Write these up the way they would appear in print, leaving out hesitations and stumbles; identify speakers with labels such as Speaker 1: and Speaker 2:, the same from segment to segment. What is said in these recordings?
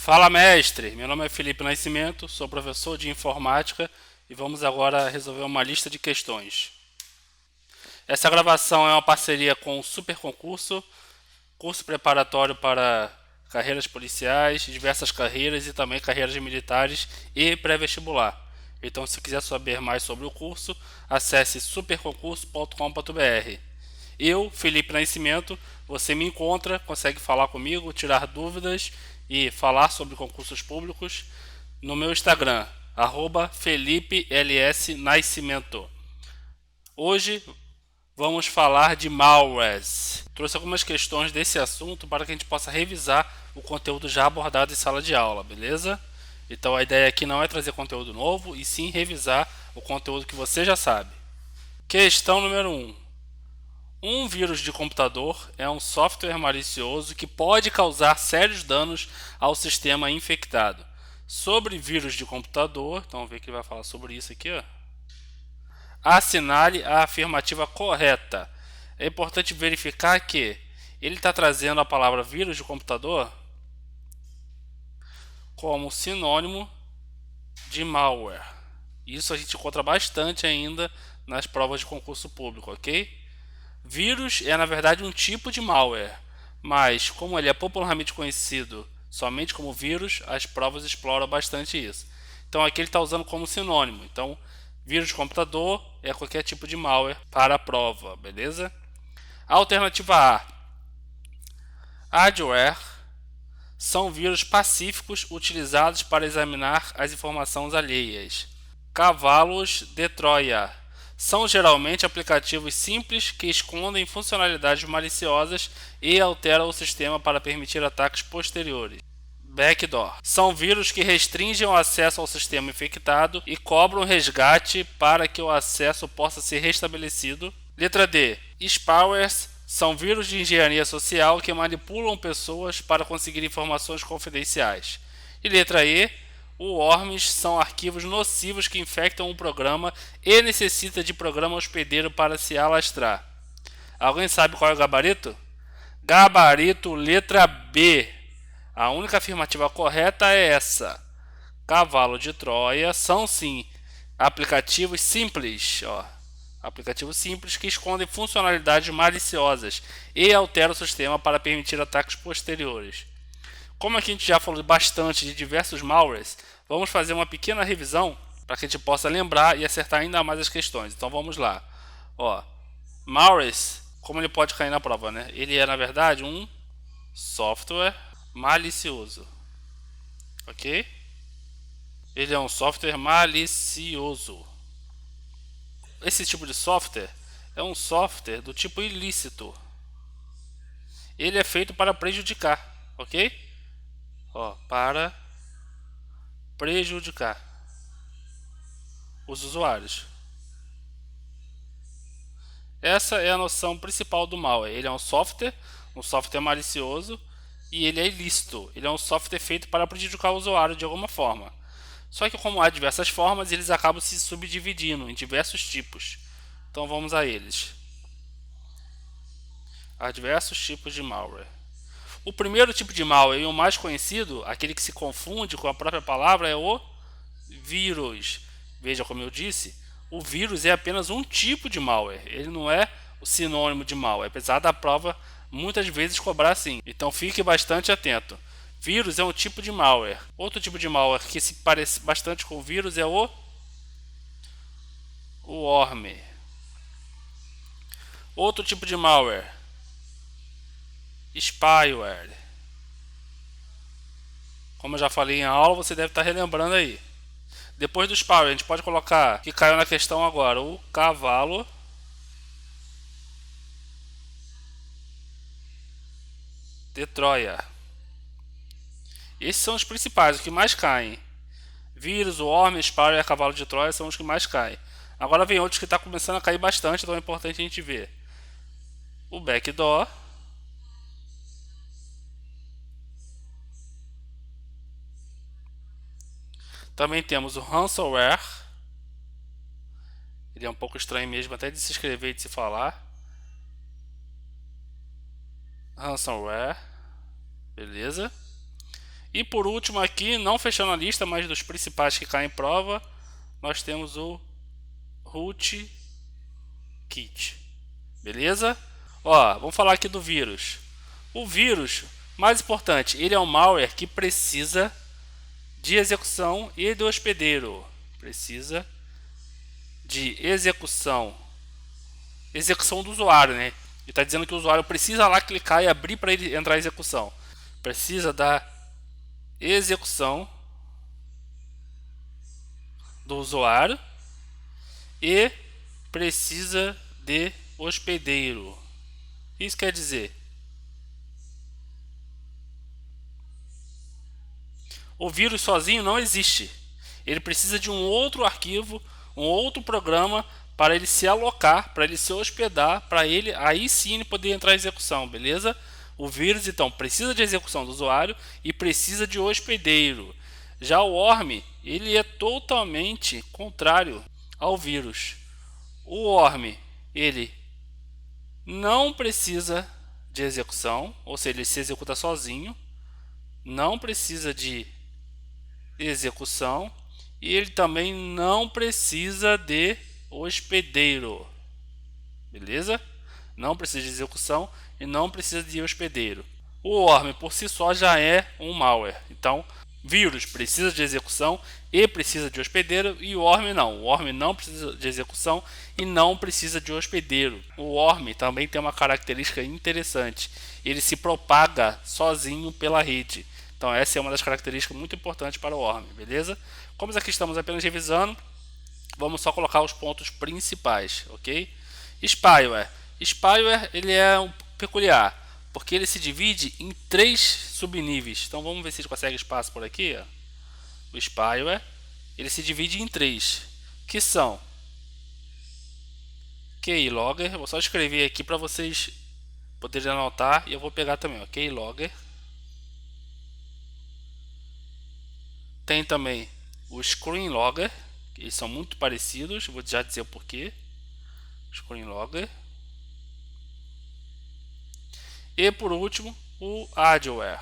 Speaker 1: Fala, mestre! Meu nome é Felipe Nascimento, sou professor de informática e vamos agora resolver uma lista de questões. Essa gravação é uma parceria com o Super Concurso, curso preparatório para carreiras policiais, diversas carreiras e também carreiras militares e pré-vestibular. Então, se quiser saber mais sobre o curso, acesse superconcurso.com.br. Eu, Felipe Nascimento, você me encontra, consegue falar comigo, tirar dúvidas e falar sobre concursos públicos no meu Instagram, @FelipeLSNascimento. Hoje vamos falar de malwares. Trouxe algumas questões desse assunto para que a gente possa revisar o conteúdo já abordado em sala de aula, beleza? Então a ideia aqui não é trazer conteúdo novo, e sim revisar o conteúdo que você já sabe. Questão número 1. Um vírus de computador é um software malicioso que pode causar sérios danos ao sistema infectado. Sobre vírus de computador, então vamos ver que ele vai falar sobre isso aqui, ó. Assinale a afirmativa correta. É importante verificar que ele está trazendo a palavra vírus de computador como sinônimo de malware. Isso a gente encontra bastante ainda nas provas de concurso público, ok? Vírus é na verdade um tipo de malware, mas como ele é popularmente conhecido somente como vírus, as provas exploram bastante isso. Então aqui ele está usando como sinônimo. Então, vírus de computador é qualquer tipo de malware para a prova, beleza? Alternativa A. Adware são vírus pacíficos utilizados para examinar as informações alheias. Cavalos de Troia são geralmente aplicativos simples que escondem funcionalidades maliciosas e alteram o sistema para permitir ataques posteriores. Backdoor são vírus que restringem o acesso ao sistema infectado e cobram resgate para que o acesso possa ser restabelecido. Letra D. Spawares são vírus de engenharia social que manipulam pessoas para conseguir informações confidenciais. E letra E. Worms são arquivos nocivos que infectam um programa e necessita de programa hospedeiro para se alastrar. Alguém sabe qual é o gabarito? Gabarito letra B. A única afirmativa correta é essa. Cavalo de Troia são sim aplicativos simples, ó. Aplicativos simples que escondem funcionalidades maliciosas e alteram o sistema para permitir ataques posteriores. Como aqui a gente já falou bastante de diversos malwares, vamos fazer uma pequena revisão para que a gente possa lembrar e acertar ainda mais as questões. Então vamos lá. Ó, malwares, como ele pode cair na prova, né? Ele é na verdade um software malicioso, ok? Ele é um software malicioso. Esse tipo de software é um software do tipo ilícito. Ele é feito para prejudicar, ok? Ó, para prejudicar os usuários. Essa é a noção principal do malware. Ele é um software malicioso, e ele é ilícito. Ele é um software feito para prejudicar o usuário de alguma forma. Só que como há diversas formas, eles acabam se subdividindo em diversos tipos. Então vamos a eles. Há diversos tipos de malware. O primeiro tipo de malware, e o mais conhecido, aquele que se confunde com a própria palavra, é o vírus. Veja como eu disse, o vírus é apenas um tipo de malware. Ele não é o sinônimo de malware, apesar da prova muitas vezes cobrar assim. Então fique bastante atento. Vírus é um tipo de malware. Outro tipo de malware que se parece bastante com o vírus é o worm. Outro tipo de malware, spyware. Como eu já falei em aula, você deve estar relembrando aí. Depois do spyware, a gente pode colocar, que caiu na questão agora, o cavalo de Troia. Esses são os principais, os que mais caem. Vírus, worm, spyware e cavalo de Troia são os que mais caem. Agora vem outros que está começando a cair bastante, então é importante a gente ver. O backdoor. Também temos o ransomware. Ele é um pouco estranho mesmo, até de se escrever e de se falar. Ransomware. Beleza. E por último aqui, não fechando a lista, mas dos principais que caem em prova, nós temos o rootkit. Beleza? Ó, vamos falar aqui do vírus. O vírus, mais importante, ele é um malware que precisa de execução e do hospedeiro. Precisa de execução do usuário, né? Ele está dizendo que o usuário precisa lá clicar e abrir para ele entrar em execução. Precisa da execução do usuário e precisa de hospedeiro. Isso quer dizer, o vírus sozinho não existe. Ele precisa de um outro arquivo, um outro programa para ele se alocar, para ele se hospedar, para ele aí sim ele poder entrar em execução, beleza? O vírus então precisa de execução do usuário e precisa de hospedeiro. Já o worm, ele é totalmente contrário ao vírus. O worm, ele não precisa de execução, ou seja, ele se executa sozinho, não precisa de execução e ele também não precisa de hospedeiro, beleza? Não precisa de execução e não precisa de hospedeiro. O worm por si só já é um malware, então vírus precisa de execução e precisa de hospedeiro, e o worm não. O worm não precisa de execução e não precisa de hospedeiro. O worm também tem uma característica interessante: ele se propaga sozinho pela rede. Então essa é uma das características muito importantes para o worm, beleza? Como aqui estamos apenas revisando, vamos só colocar os pontos principais, ok? Spyware. Spyware ele é um peculiar, porque ele se divide em 3 subníveis. Então vamos ver se a gente consegue espaço por aqui. Ó. O spyware ele se divide em 3, que são keylogger. Vou só escrever aqui para vocês poderem anotar e eu vou pegar também. Ó. Keylogger. Tem também o screenlogger, que eles são muito parecidos. Vou já dizer o porquê. Screenlogger. E por último, o adware.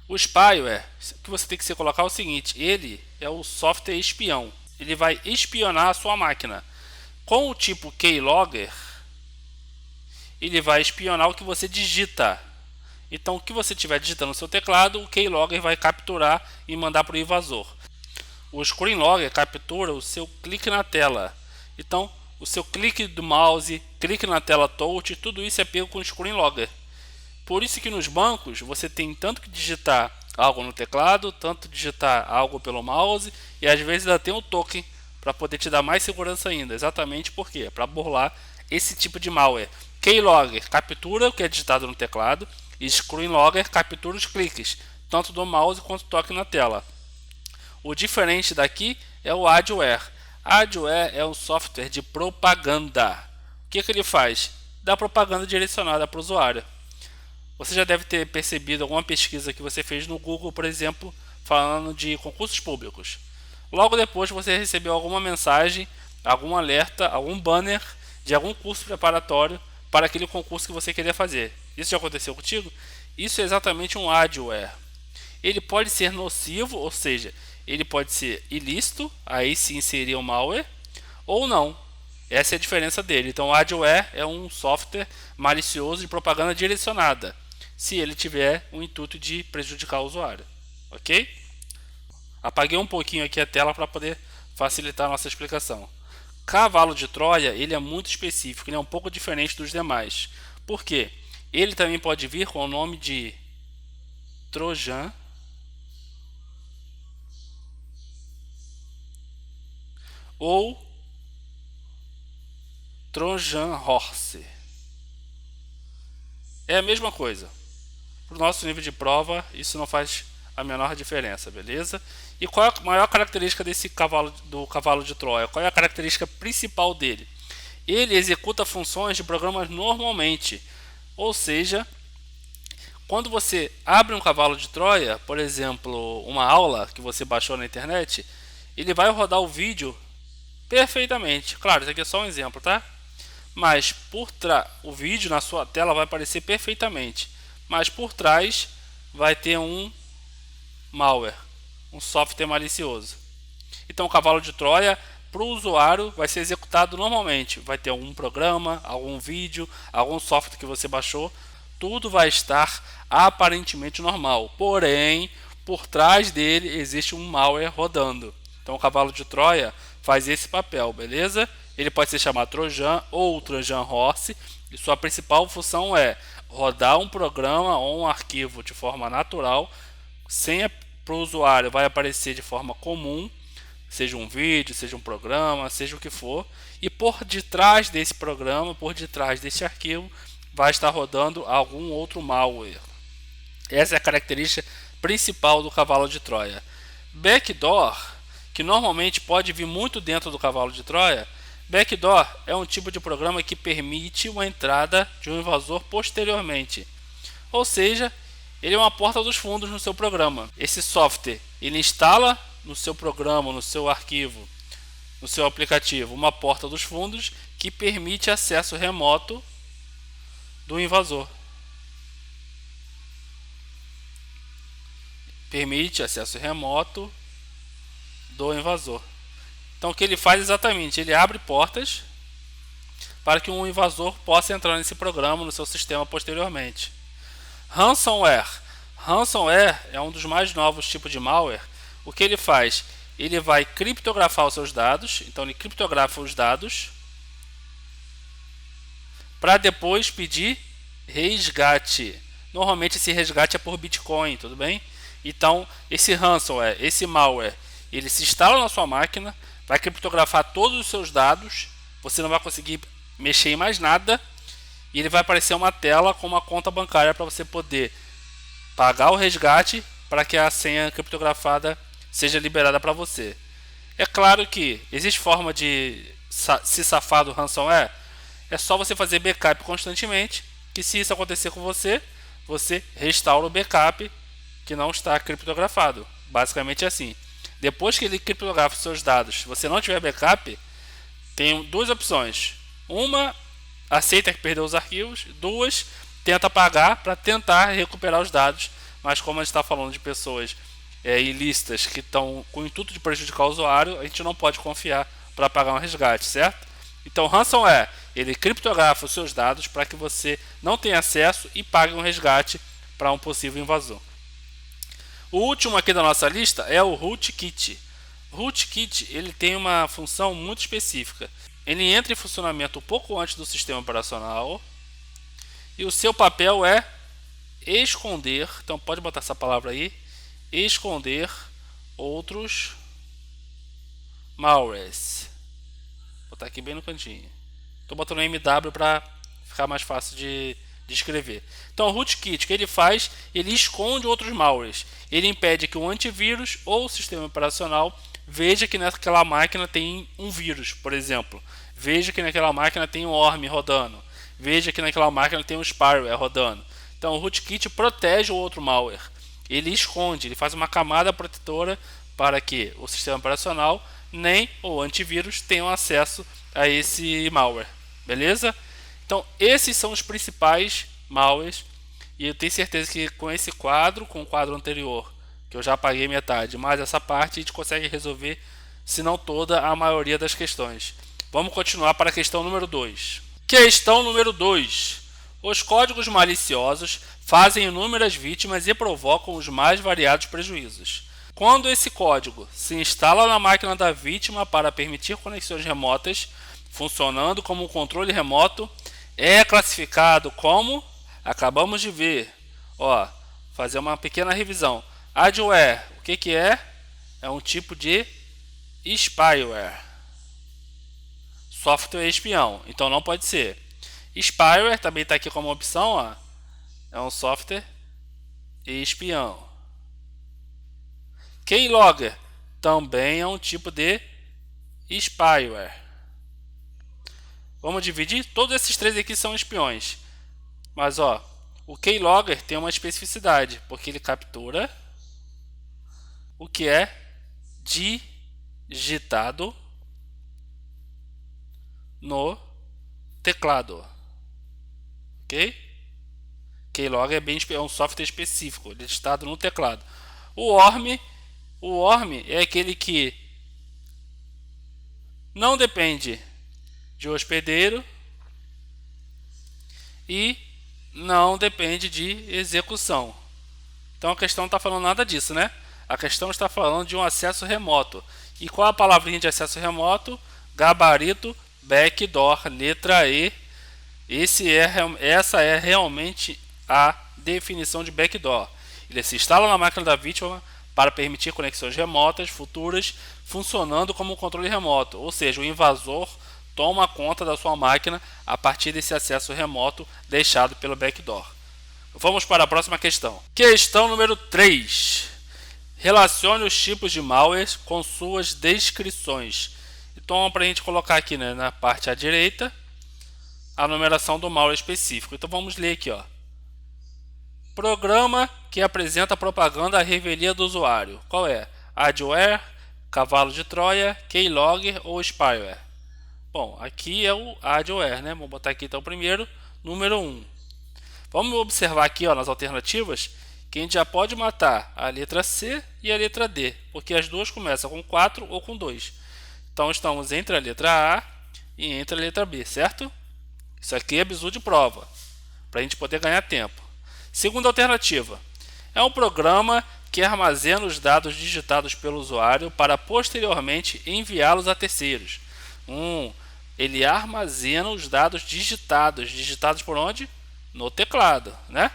Speaker 1: O spyware, o que você tem que se colocar é o seguinte: ele é o software espião. Ele vai espionar a sua máquina. Com o tipo keylogger, ele vai espionar o que você digita. Então, o que você estiver digitando no seu teclado, o keylogger vai capturar e mandar para o invasor. O screenlogger captura o seu clique na tela. Então, o seu clique do mouse, clique na tela touch, tudo isso é pego com o screenlogger. Por isso que nos bancos você tem tanto que digitar algo no teclado, tanto digitar algo pelo mouse, e às vezes ainda tem o token para poder te dar mais segurança ainda. Exatamente porque para burlar esse tipo de malware. Keylogger captura o que é digitado no teclado e screenlogger captura os cliques, tanto do mouse quanto toque na tela. O diferente daqui é o adware. Adware é um software de propaganda. O que ele faz? Dá propaganda direcionada para o usuário. Você já deve ter percebido alguma pesquisa que você fez no Google, por exemplo, falando de concursos públicos. Logo depois você recebeu alguma mensagem, algum alerta, algum banner de algum curso preparatório para aquele concurso que você queria fazer. Isso já aconteceu contigo? Isso é exatamente um adware. Ele pode ser nocivo, ou seja, ele pode ser ilícito, aí sim seria um malware, ou não. Essa é a diferença dele. Então, o adware é um software malicioso de propaganda direcionada, se ele tiver o intuito de prejudicar o usuário. Ok? Apaguei um pouquinho aqui a tela para poder facilitar a nossa explicação. Cavalo de Troia, ele é muito específico, ele é um pouco diferente dos demais. Por quê? Ele também pode vir com o nome de Trojan ou Trojan Horse. É a mesma coisa. Para o nosso nível de prova, isso não faz a menor diferença, beleza? E qual é a maior característica desse cavalo de Troia? Qual é a característica principal dele? Ele executa funções de programas normalmente, ou seja, quando você abre um cavalo de Troia, por exemplo, uma aula que você baixou na internet, ele vai rodar o vídeo perfeitamente. Claro, isso aqui é só um exemplo, tá? Mas o vídeo na sua tela vai aparecer perfeitamente. mas por trás vai ter um malware, um software malicioso. Então o cavalo de Troia para o usuário vai ser executado normalmente. Vai ter algum programa, algum vídeo, algum software que você baixou. Tudo vai estar aparentemente normal. Porém, por trás dele existe um malware rodando. Então o cavalo de Troia faz esse papel, beleza? Ele pode ser chamado Trojan ou Trojan Horse. E sua principal função é rodar um programa ou um arquivo de forma natural, sem para o usuário vai aparecer de forma comum, seja um vídeo, seja um programa, seja o que for, e por detrás desse programa, por detrás desse arquivo, vai estar rodando algum outro malware. Essa é a característica principal do cavalo de Troia. Backdoor, que normalmente pode vir muito dentro do cavalo de Troia, backdoor é um tipo de programa que permite uma entrada de um invasor posteriormente. Ou seja, ele é uma porta dos fundos no seu programa. Esse software, ele instala no seu programa, no seu arquivo, no seu aplicativo, uma porta dos fundos que permite acesso remoto do invasor. Permite acesso remoto do invasor. Então o que ele faz exatamente? Ele abre portas para que um invasor possa entrar nesse programa, no seu sistema posteriormente. Ransomware. Ransomware é um dos mais novos tipos de malware. O que ele faz? Ele vai criptografar os seus dados. Então ele criptografa os dados para depois pedir resgate. Normalmente esse resgate é por Bitcoin, tudo bem? Então esse ransomware, esse malware, ele se instala na sua máquina, vai criptografar todos os seus dados. Você não vai conseguir mexer em mais nada. E ele vai aparecer uma tela com uma conta bancária para você poder pagar o resgate para que a senha criptografada seja liberada para você. É claro que existe forma de se safar do ransomware. É só você fazer backup constantemente, que se isso acontecer com você, você restaura o backup que não está criptografado. Basicamente é assim. Depois que ele criptografa os seus dados, se você não tiver backup, tem duas opções. Uma, aceita que perdeu os arquivos. Duas, tenta pagar para tentar recuperar os dados. Mas como a gente está falando de pessoas ilícitas que estão com o intuito de prejudicar o usuário, a gente não pode confiar para pagar um resgate, certo? Então, ransomware, ele criptografa os seus dados para que você não tenha acesso e pague um resgate para um possível invasor. O último aqui da nossa lista é o rootkit. O rootkit, ele tem uma função muito específica. Ele entra em funcionamento um pouco antes do sistema operacional e o seu papel é esconder, então pode botar essa palavra aí, esconder outros malwares. Vou botar aqui bem no cantinho. Estou botando MW para ficar mais fácil de escrever. Então o rootkit, o que ele faz? Ele esconde outros malwares. Ele impede que o antivírus ou o sistema operacional veja que naquela máquina tem um vírus, por exemplo. Veja que naquela máquina tem um worm rodando. Veja que naquela máquina tem um spyware rodando. Então o rootkit protege o outro malware. Ele esconde, ele faz uma camada protetora para que o sistema operacional nem o antivírus tenham acesso a esse malware. Beleza? Então esses são os principais malwares. E eu tenho certeza que com esse quadro, com o quadro anterior, que eu já apaguei metade, mas essa parte a gente consegue resolver, se não toda, a maioria das questões. Vamos continuar para a questão número 2. Questão número 2. Os códigos maliciosos fazem inúmeras vítimas e provocam os mais variados prejuízos. Quando esse código se instala na máquina da vítima para permitir conexões remotas, funcionando como um controle remoto, é classificado como... Acabamos de ver. Fazer uma pequena revisão. Adware, o que é? É um tipo de spyware. Software espião, então não pode ser. Spyware também está aqui como opção, é um software espião. Keylogger também é um tipo de spyware. Vamos dividir? Todos esses três aqui são espiões. Mas o keylogger tem uma especificidade, porque ele captura o que é digitado no teclado. Ok? Keylogger é um software específico, listado no teclado. O worm é aquele que não depende de hospedeiro e não depende de execução. Então a questão não está falando nada disso, né? A questão está falando de um acesso remoto. E qual a palavrinha de acesso remoto? Gabarito backdoor, letra E. Essa é realmente a definição de backdoor. Ele se instala na máquina da vítima para permitir conexões remotas futuras funcionando como um controle remoto. Ou seja, o invasor toma conta da sua máquina a partir desse acesso remoto deixado pelo backdoor. Vamos para a próxima questão. Questão número 3. Relacione os tipos de malware com suas descrições. Então, para a gente colocar aqui, né, na parte à direita, a numeração do malware específico. Então, vamos ler aqui, ó. Programa que apresenta propaganda à revelia do usuário. Qual é? Adware, Cavalo de Troia, Keylogger ou Spyware? Bom, aqui é o Adware, né? Vamos botar aqui então o primeiro, número 1. Vamos observar aqui, ó, nas alternativas que a gente já pode matar a letra C e a letra D, porque as duas começam com 4 ou com 2. Então estamos entre a letra A e entre a letra B, certo? Isso aqui é bizu de prova, para a gente poder ganhar tempo. Segunda alternativa, é um programa que armazena os dados digitados pelo usuário para posteriormente enviá-los a terceiros. Ele armazena os dados digitados por onde? No teclado, né?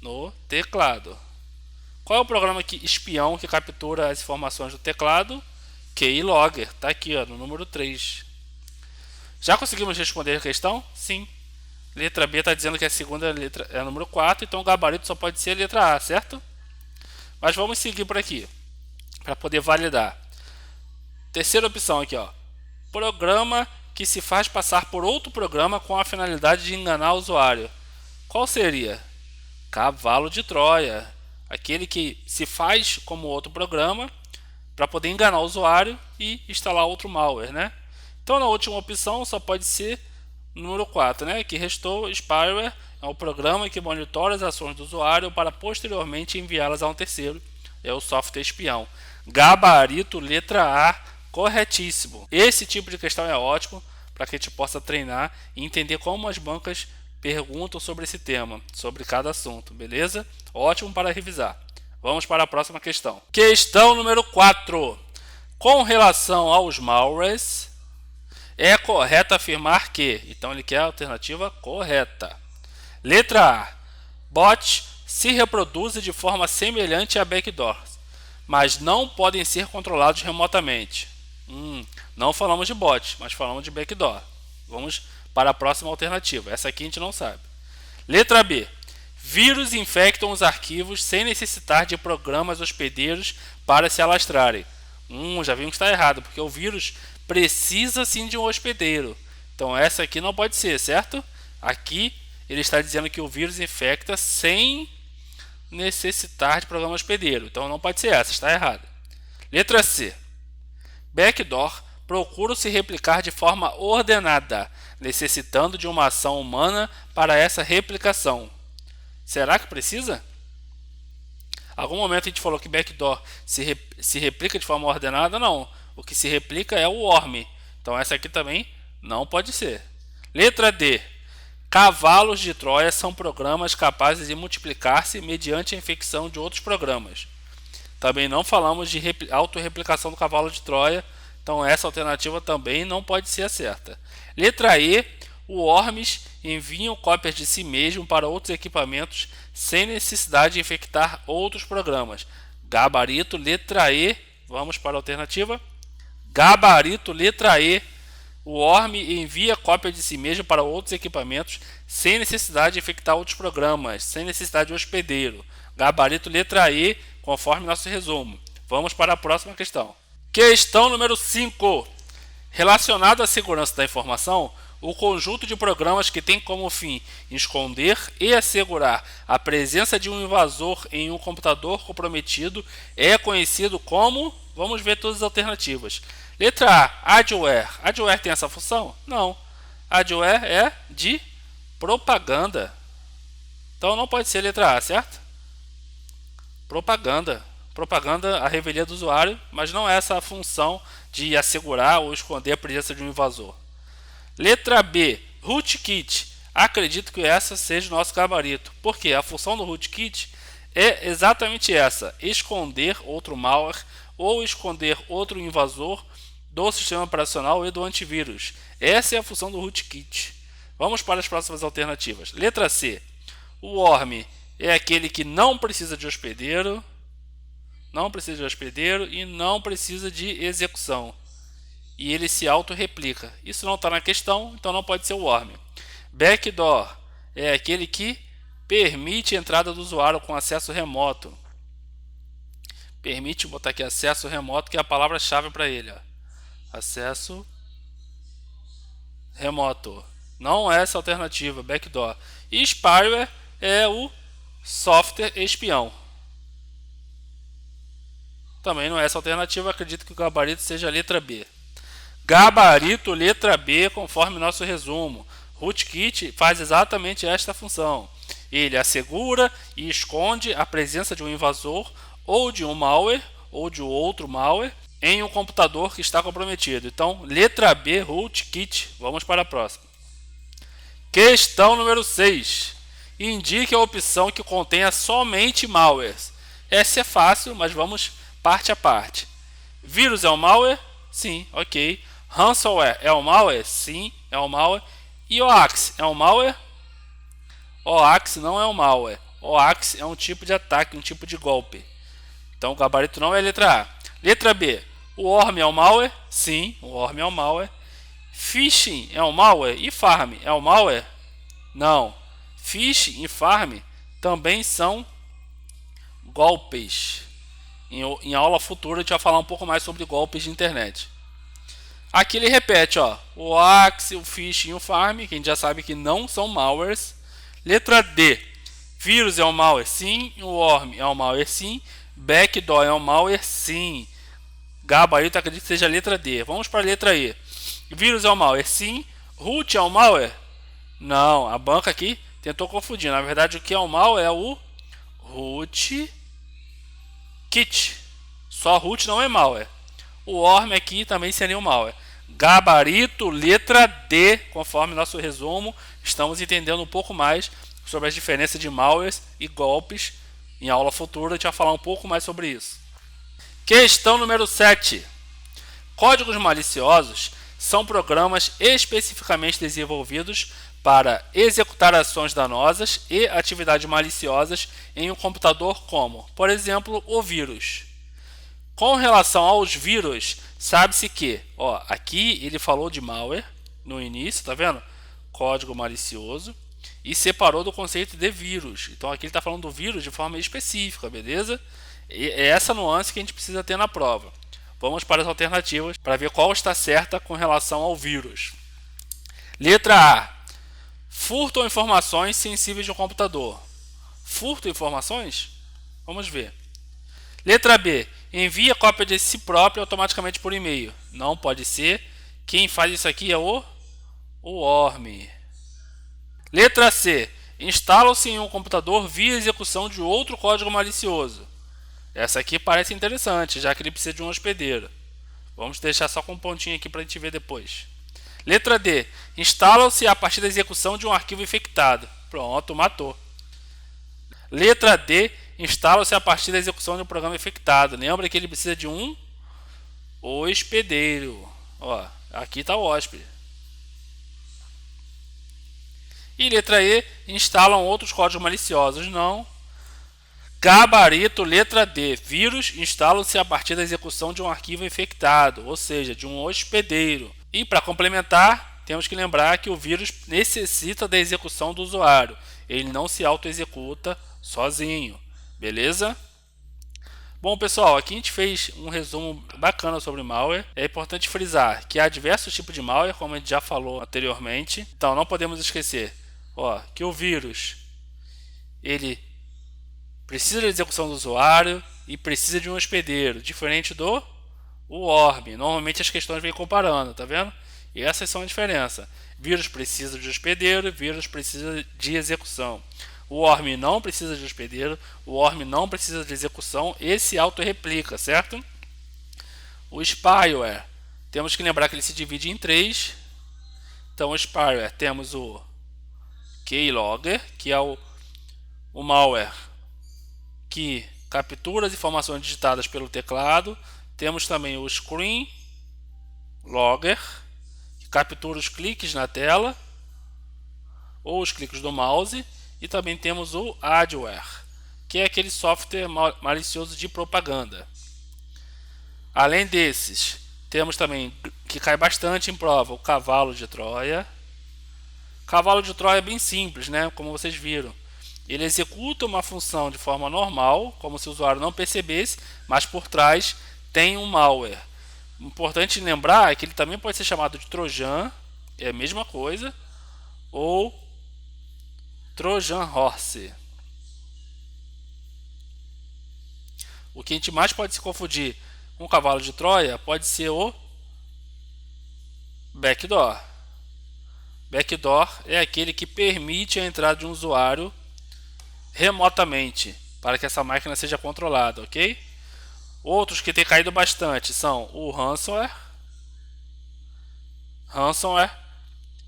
Speaker 1: No teclado. Qual é o programa espião que captura as informações do teclado? Keylogger, está aqui, ó, no número 3. Já conseguimos responder a questão? Sim. Letra B está dizendo que a segunda letra é a número 4, então o gabarito só pode ser a letra A, certo? Mas vamos seguir por aqui, para poder validar. Terceira opção aqui, ó. Programa que se faz passar por outro programa com a finalidade de enganar o usuário. Qual seria? Cavalo de Troia. Aquele que se faz como outro programa para poder enganar o usuário e instalar outro malware, né? Então, na última opção, só pode ser número 4, né? Que restou, Spyware é um programa que monitora as ações do usuário para posteriormente enviá-las a um terceiro. É o software espião. Gabarito, letra A, corretíssimo. Esse tipo de questão é ótimo para que a gente possa treinar e entender como as bancas perguntam sobre esse tema, sobre cada assunto, beleza? Ótimo para revisar. Vamos para a próxima questão. Questão número 4. Com relação aos malwares, é correto afirmar que... Então ele quer a alternativa correta. Letra A. Bots se reproduzem de forma semelhante a backdoors, mas não podem ser controlados remotamente. Não falamos de bot, mas falamos de backdoor. Vamos para a próxima alternativa. Essa aqui a gente não sabe. Letra B. Vírus infectam os arquivos sem necessitar de programas hospedeiros para se alastrarem. Já vimos que está errado, porque o vírus precisa sim de um hospedeiro. Então essa aqui não pode ser, certo? Aqui ele está dizendo que o vírus infecta sem necessitar de programa hospedeiro. Então não pode ser essa, está errado. Letra C. Backdoor procura se replicar de forma ordenada, necessitando de uma ação humana para essa replicação. Será que precisa? Algum momento a gente falou que backdoor se replica de forma ordenada? Não. O que se replica é o worm. Então essa aqui também não pode ser. Letra D. Cavalos de Troia são programas capazes de multiplicar-se mediante a infecção de outros programas. Também não falamos de autorreplicação do cavalo de Troia. Então essa alternativa também não pode ser a certa. Letra E. Worms enviam cópias de si mesmo para outros equipamentos sem necessidade de infectar outros programas. Gabarito, letra E. Vamos para a alternativa. Gabarito, letra E. O worm envia cópia de si mesmo para outros equipamentos sem necessidade de infectar outros programas, sem necessidade de hospedeiro. Gabarito, letra E, conforme nosso resumo. Vamos para a próxima questão. Questão número 5. Relacionado à segurança da informação, o conjunto de programas que tem como fim esconder e assegurar a presença de um invasor em um computador comprometido é conhecido como... Vamos ver todas as alternativas. Letra A, Adware. Adware tem essa função? Não. Adware é de propaganda. Então não pode ser a letra A, certo? Propaganda. Propaganda a revelia do usuário, mas não é essa a função de assegurar ou esconder a presença de um invasor. Letra B, rootkit. Acredito que essa seja o nosso gabarito, porque a função do rootkit é exatamente essa: esconder outro malware ou esconder outro invasor do sistema operacional e do antivírus. Essa é a função do rootkit. Vamos para as próximas alternativas. Letra C, o worm é aquele que não precisa de hospedeiro, e não precisa de execução. E ele se auto-replica. Isso não está na questão, então não pode ser o worm. Backdoor é aquele que permite a entrada do usuário com acesso remoto. Permite, botar aqui acesso remoto, que é a palavra-chave para ele. Ó. Acesso remoto. Não é essa alternativa, backdoor. E spyware é o software espião. Também não é essa alternativa, acredito que o gabarito seja a letra B. Gabarito letra B, conforme nosso resumo. Rootkit faz exatamente esta função. Ele assegura e esconde a presença de um invasor ou de um malware ou de outro malware em um computador que está comprometido. Então, letra B, rootkit. Vamos para a próxima. Questão número 6. Indique a opção que contenha somente malwares. Essa é fácil, mas vamos parte a parte. Vírus é um malware? Sim, ok. Ransomware é um malware? Sim, é um malware. E Hoax é um malware? Hoax não é um malware. Hoax é um tipo de ataque, um tipo de golpe. Então o gabarito não é a letra A. Letra B. O worm é um malware? Sim, o worm é um malware. Phishing é um malware? E farm é um malware? Não. Phishing e farm também são golpes. Em aula futura a gente vai falar um pouco mais sobre golpes de internet. Aqui ele repete, ó, o Hoax, o Phishing e o Farm, que a gente já sabe que não são malwares. Letra D, vírus é um malware? Sim. O worm é um malware? Sim. Backdoor é um malware? Sim. Gabarito acredito que seja a letra D. Vamos para a letra E. Vírus é um malware? Sim. Root é um malware? Não, a banca aqui tentou confundir. Na verdade, o que é um malware é o root kit. Só root não é malware. O worm aqui também seria um malware. Gabarito, letra D, conforme nosso resumo, estamos entendendo um pouco mais sobre as diferenças de malwares e golpes. Em aula futura a gente vai falar um pouco mais sobre isso. Questão número 7. Códigos maliciosos são programas especificamente desenvolvidos para executar ações danosas e atividades maliciosas em um computador como, por exemplo, o vírus. Com relação aos vírus, sabe-se que, ó, aqui ele falou de malware no início, tá vendo? Código malicioso, e separou do conceito de vírus. Então aqui ele está falando do vírus de forma específica, beleza? E é essa nuance que a gente precisa ter na prova. Vamos para as alternativas para ver qual está certa com relação ao vírus. Letra A. Furtam informações sensíveis de um computador. Furtam informações? Vamos ver. Letra B. Envia cópia de si próprio automaticamente por e-mail. Não pode ser. Quem faz isso aqui é o worm. Letra C. Instala-se em um computador via execução de outro código malicioso. Essa aqui parece interessante, já que ele precisa de um hospedeiro. Vamos deixar só com um pontinho aqui para a gente ver depois. Letra D. Instala-se a partir da execução de um arquivo infectado. Pronto, matou. Letra D. Instala-se a partir da execução de um programa infectado. Lembra que ele precisa de um hospedeiro. Ó, aqui está o hóspede. E letra E. Instalam outros códigos maliciosos. Não. Gabarito, letra D. Vírus instalam-se a partir da execução de um arquivo infectado, ou seja, de um hospedeiro. E para complementar, temos que lembrar que o vírus necessita da execução do usuário. Ele não se auto-executa sozinho. Beleza? Bom, pessoal, aqui a gente fez um resumo bacana sobre malware. É importante frisar que há diversos tipos de malware, como a gente já falou anteriormente. Então, não podemos esquecer, ó, que o vírus ele precisa da execução do usuário e precisa de um hospedeiro, diferente do worm. Normalmente as questões vêm comparando, tá vendo? E essas são a diferença. Vírus precisa de hospedeiro, vírus precisa de execução. O worm não precisa de hospedeiro, o worm não precisa de execução, esse auto-replica, certo? O spyware, temos que lembrar que ele se divide em três. Então, o spyware, temos o keylogger, que é o malware que captura as informações digitadas pelo teclado. Temos também o screen logger, que captura os cliques na tela ou os cliques do mouse. E também temos o adware, que é aquele software malicioso de propaganda. Além desses, temos também, que cai bastante em prova, o cavalo de Troia. Cavalo de Troia é bem simples, né? Como vocês viram. Ele executa uma função de forma normal, como se o usuário não percebesse, mas por trás tem um malware. Importante lembrar é que ele também pode ser chamado de Trojan, é a mesma coisa, ou Trojan Horse. O que a gente mais pode se confundir com o cavalo de Troia pode ser o backdoor. Backdoor é aquele que permite a entrada de um usuário remotamente para que essa máquina seja controlada, ok? Outros que têm caído bastante são o ransomware. Ransomware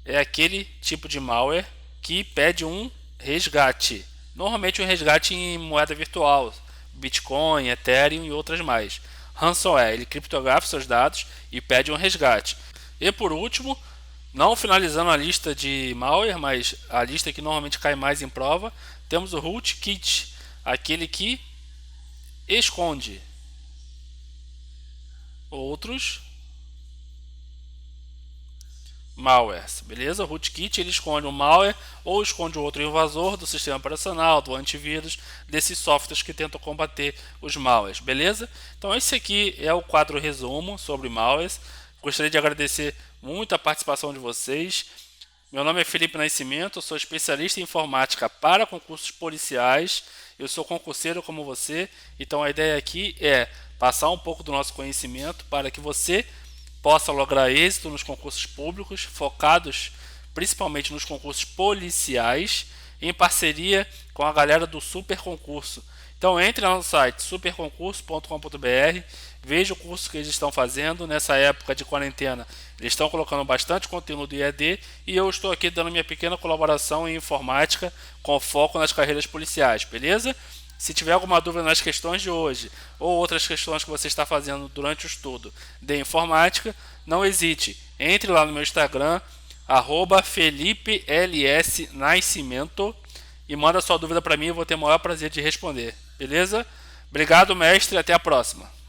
Speaker 1: é aquele tipo de malware que pede um resgate. Normalmente um resgate em moeda virtual, Bitcoin, Ethereum e outras mais. Ransomware, ele criptografa seus dados e pede um resgate. E por último, não finalizando a lista de malware, mas a lista que normalmente cai mais em prova, temos o rootkit, aquele que esconde outros malwares, beleza? O rootkit ele esconde um malware ou esconde outro invasor do sistema operacional, do antivírus, desses softwares que tentam combater os malwares, beleza? Então esse aqui é o quadro resumo sobre malwares. Gostaria de agradecer muito a participação de vocês. Meu nome é Felipe Nascimento, eu sou especialista em informática para concursos policiais. Eu sou concurseiro como você, então a ideia aqui é passar um pouco do nosso conhecimento para que você possa lograr êxito nos concursos públicos, focados principalmente nos concursos policiais, em parceria com a galera do Super Concurso. Então entre lá no site superconcurso.com.br, veja o curso que eles estão fazendo. Nessa época de quarentena, eles estão colocando bastante conteúdo EAD e eu estou aqui dando minha pequena colaboração em informática com foco nas carreiras policiais, beleza? Se tiver alguma dúvida nas questões de hoje ou outras questões que você está fazendo durante o estudo de informática, não hesite, entre lá no meu Instagram, @FelipeLSNascimento, e manda sua dúvida para mim, eu vou ter o maior prazer de responder, beleza? Obrigado, mestre, até a próxima.